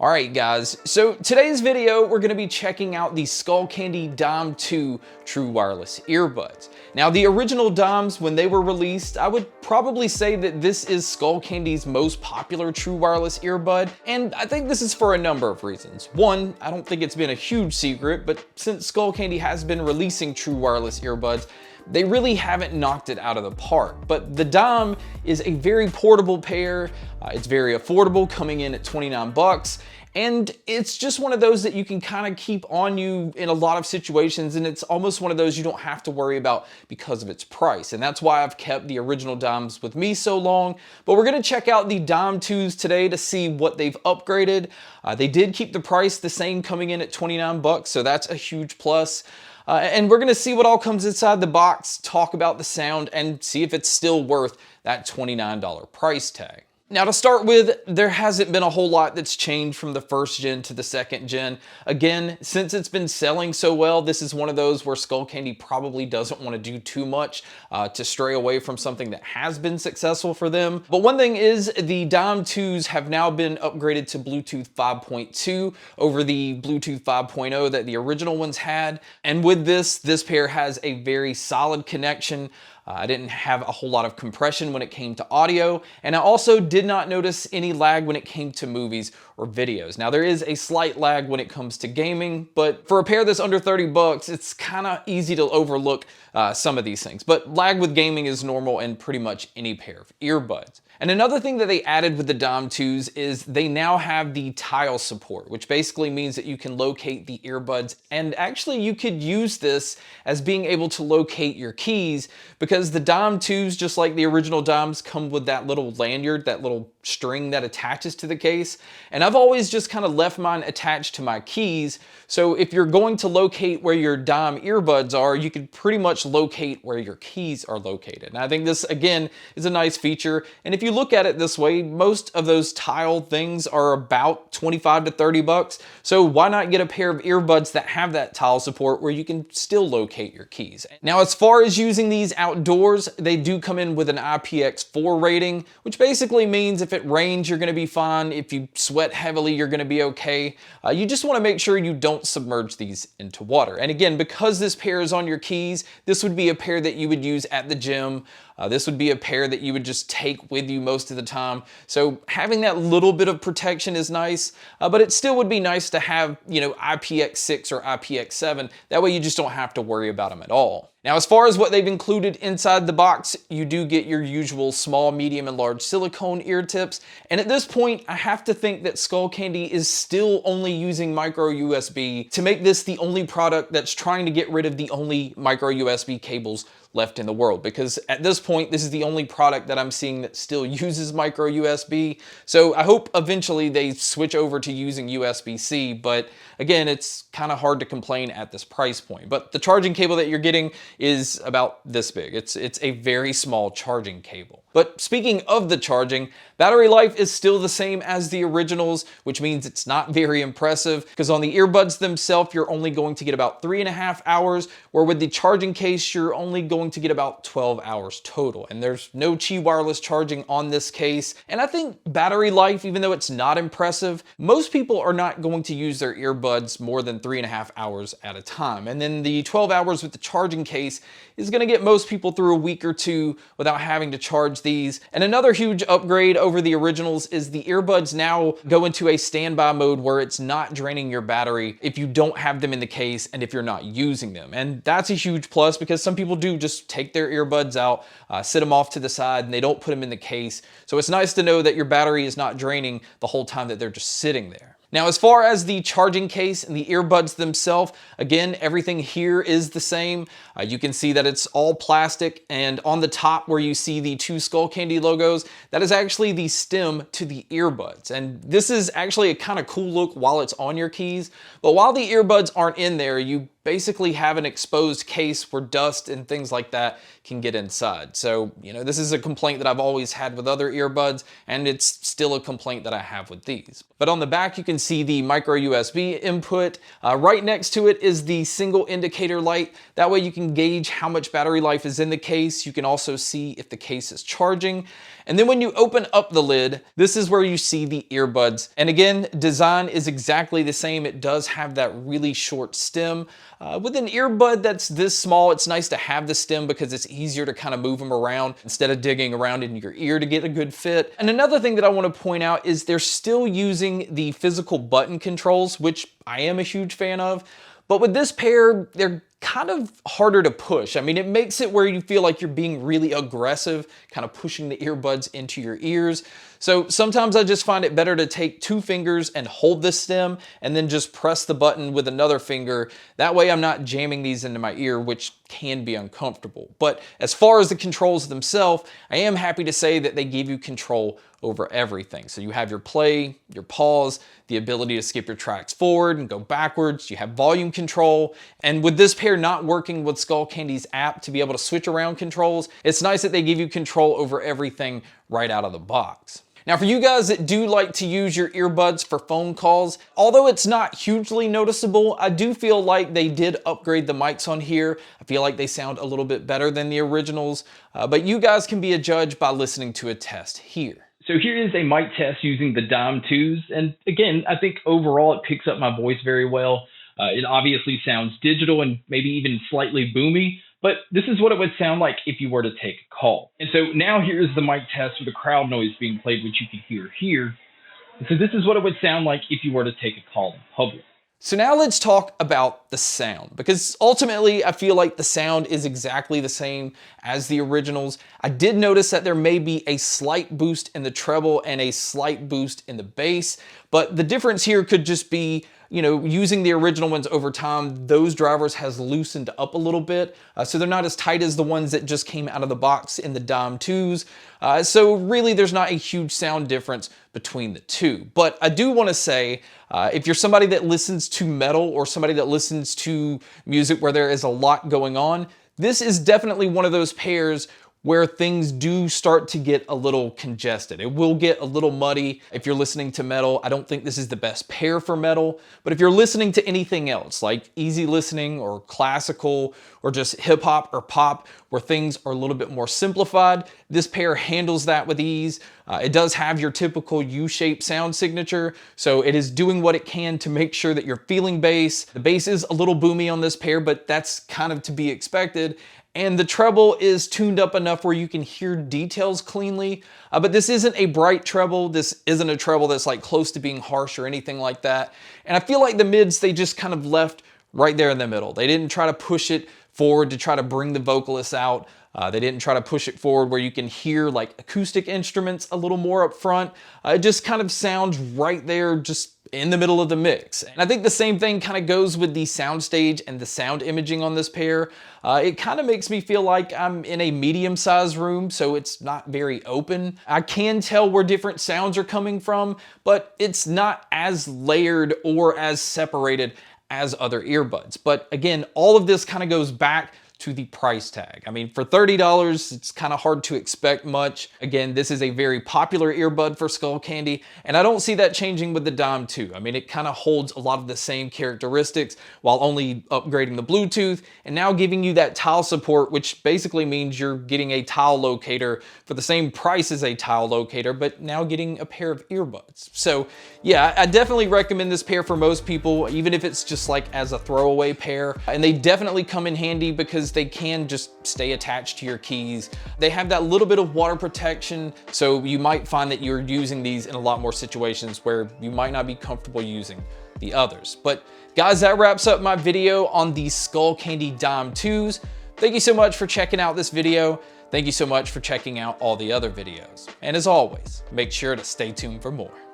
All right, guys, so today's video, we're gonna be checking out the Skullcandy Dom 2 True Wireless Earbuds. Now, the original Doms, when they were released, I would probably say that this is Skullcandy's most popular true wireless earbud, and I think this is for a number of reasons. One, I don't think it's been a huge secret, but since Skullcandy has been releasing true wireless earbuds, they really haven't knocked it out of the park. But the Dom is a very portable pair. It's very affordable, coming in at 29 bucks. And it's just one of those that you can kind of keep on you in a lot of situations, and it's almost one of those you don't have to worry about because of its price. And that's why I've kept the original Doms with me so long. But we're gonna check out the Dom 2s today to see what they've upgraded. They did keep the price the same, coming in at 29 bucks, so that's a huge plus. And we're gonna see what all comes inside the box, talk about the sound, and see if it's still worth that $29 price tag. Now, to start with, there hasn't been a whole lot that's changed from the first gen to the second gen. Again, since it's been selling so well, this is one of those where Skullcandy probably doesn't want to do too much to stray away from something that has been successful for them. But one thing is, the Dom 2s have now been upgraded to Bluetooth 5.2 over the Bluetooth 5.0 that the original ones had. And with this pair has a very solid connection. I didn't have a whole lot of compression when it came to audio, and I also did not notice any lag when it came to movies or videos. Now, there is a slight lag when it comes to gaming, but for a pair that's under 30 bucks, it's kind of easy to overlook some of these things. But lag with gaming is normal in pretty much any pair of earbuds. And another thing that they added with the Dom 2s is they now have the tile support, which basically means that you can locate the earbuds, and actually you could use this as being able to locate your keys, because the Dom 2s, just like the original Doms, come with that little lanyard, that little string that attaches to the case. And I've always just kind of left mine attached to my keys. So if you're going to locate where your Dom earbuds are, you can pretty much locate where your keys are located. And I think this, again, is a nice feature. And if you look at it this way, most of those tile things are about 25 to 30 bucks. So why not get a pair of earbuds that have that tile support where you can still locate your keys? Now, as far as using these outdoors, they do come in with an IPX4 rating, which basically means if it rains, you're gonna be fine. If you sweat heavily, you're gonna be okay. You just wanna make sure you don't submerge these into water. And again, because this pair is on your keys, this would be a pair that you would use at the gym. This would be a pair that you would just take with you most of the time. So having that little bit of protection is nice, but it still would be nice to have, you know, IPX6 or IPX7. That way you just don't have to worry about them at all. Now, as far as what they've included inside the box, you do get your usual small, medium, and large silicone ear tips. And at this point, I have to think that Skullcandy is still only using micro USB to make this the only product that's trying to get rid of the only micro USB cables left in the world, because at this point, this is the only product that I'm seeing that still uses micro USB. So I hope eventually they switch over to using USB-C, but again, it's kind of hard to complain at this price point. But the charging cable that you're getting is about this big. It's a very small charging cable. But speaking of the charging, battery life is still the same as the originals, which means it's not very impressive, because on the earbuds themselves, you're only going to get about 3.5 hours, where with the charging case, you're only going to get about 12 hours total. And there's no Qi wireless charging on this case. And I think battery life, even though it's not impressive, most people are not going to use their earbuds more than 3.5 hours at a time. And then the 12 hours with the charging case is gonna get most people through a week or two without having to charge these. And another huge upgrade over the originals is the earbuds now go into a standby mode where it's not draining your battery if you don't have them in the case and if you're not using them. And that's a huge plus, because some people do just take their earbuds out, sit them off to the side, and they don't put them in the case. So it's nice to know that your battery is not draining the whole time that they're just sitting there. Now, as far as the charging case and the earbuds themselves, again, everything here is the same. You can see that it's all plastic, and on the top where you see the two Skullcandy logos, that is actually the stem to the earbuds. And this is actually a kind of cool look while it's on your keys, but while the earbuds aren't in there, you basically have an exposed case where dust and things like that can get inside. So, you know, this is a complaint that I've always had with other earbuds, and it's still a complaint that I have with these. But on the back, you can see the micro USB input. Right next to it is the single indicator light. That way you can gauge how much battery life is in the case. You can also see if the case is charging. And then when you open up the lid, this is where you see the earbuds. And again, design is exactly the same. It does have that really short stem. With an earbud that's this small, it's nice to have the stem because it's easier to kind of move them around instead of digging around in your ear to get a good fit. And another thing that I want to point out is they're still using the physical button controls, which I am a huge fan of. But with this pair, they're kind of harder to push. I mean, it makes it where you feel like you're being really aggressive, kind of pushing the earbuds into your ears. So sometimes I just find it better to take 2 fingers and hold the stem and then just press the button with another finger. That way I'm not jamming these into my ear, which can be uncomfortable. But as far as the controls themselves, I am happy to say that they give you control over everything. So you have your play, your pause, the ability to skip your tracks forward and go backwards. You have volume control. And with this pair not working with Skullcandy's app to be able to switch around controls, it's nice that they give you control over everything right out of the box. Now, for you guys that do like to use your earbuds for phone calls, although it's not hugely noticeable, I do feel like they did upgrade the mics on here. I feel like they sound a little bit better than the originals, but you guys can be a judge by listening to a test here. So here is a mic test using the Dom 2s, and again, I think overall it picks up my voice very well. It obviously sounds digital and maybe even slightly boomy, but this is what it would sound like if you were to take a call. And so now here's the mic test with the crowd noise being played, which you can hear here. And so this is what it would sound like if you were to take a call in public. So now let's talk about the sound, because ultimately I feel like the sound is exactly the same as the originals. I did notice that there may be a slight boost in the treble and a slight boost in the bass, but the difference here could just be, you know, using the original ones over time, those drivers has loosened up a little bit. So they're not as tight as the ones that just came out of the box in the Dom 2s. So really there's not a huge sound difference between the two. But I do want to say, if you're somebody that listens to metal or somebody that listens to music where there is a lot going on, this is definitely one of those pairs where things do start to get a little congested. It will get a little muddy if you're listening to metal. I don't think this is the best pair for metal, but if you're listening to anything else, like easy listening or classical or just hip hop or pop, where things are a little bit more simplified, this pair handles that with ease. It does have your typical U-shaped sound signature, so it is doing what it can to make sure that you're feeling bass. The bass is a little boomy on this pair, but that's kind of to be expected. And the treble is tuned up enough where you can hear details cleanly, but this isn't a bright treble. This isn't a treble that's like close to being harsh or anything like that. And I feel like the mids, they just kind of left right there in the middle. They didn't try to push it forward to try to bring the vocalists out. They didn't try to push it forward where you can hear like acoustic instruments a little more up front. It just kind of sounds right there, just in the middle of the mix. And I think the same thing kind of goes with the soundstage and the sound imaging on this pair. It kind of makes me feel like I'm in a medium-sized room, so it's not very open. I can tell where different sounds are coming from, but it's not as layered or as separated as other earbuds. But again, all of this kind of goes back to the price tag. I mean, for $30, it's kind of hard to expect much. Again, this is a very popular earbud for Skullcandy, and I don't see that changing with the Dom 2. I mean, it kind of holds a lot of the same characteristics while only upgrading the Bluetooth and now giving you that tile support, which basically means you're getting a tile locator for the same price as a tile locator, but now getting a pair of earbuds. So yeah, I definitely recommend this pair for most people, even if it's just like as a throwaway pair. And they definitely come in handy because they can just stay attached to your keys. They have that little bit of water protection, so you might find that you're using these in a lot more situations where you might not be comfortable using the others. But guys, that wraps up my video on the Skullcandy Dom 2s. Thank you so much for checking out this video. Thank you so much for checking out all the other videos. And as always, make sure to stay tuned for more.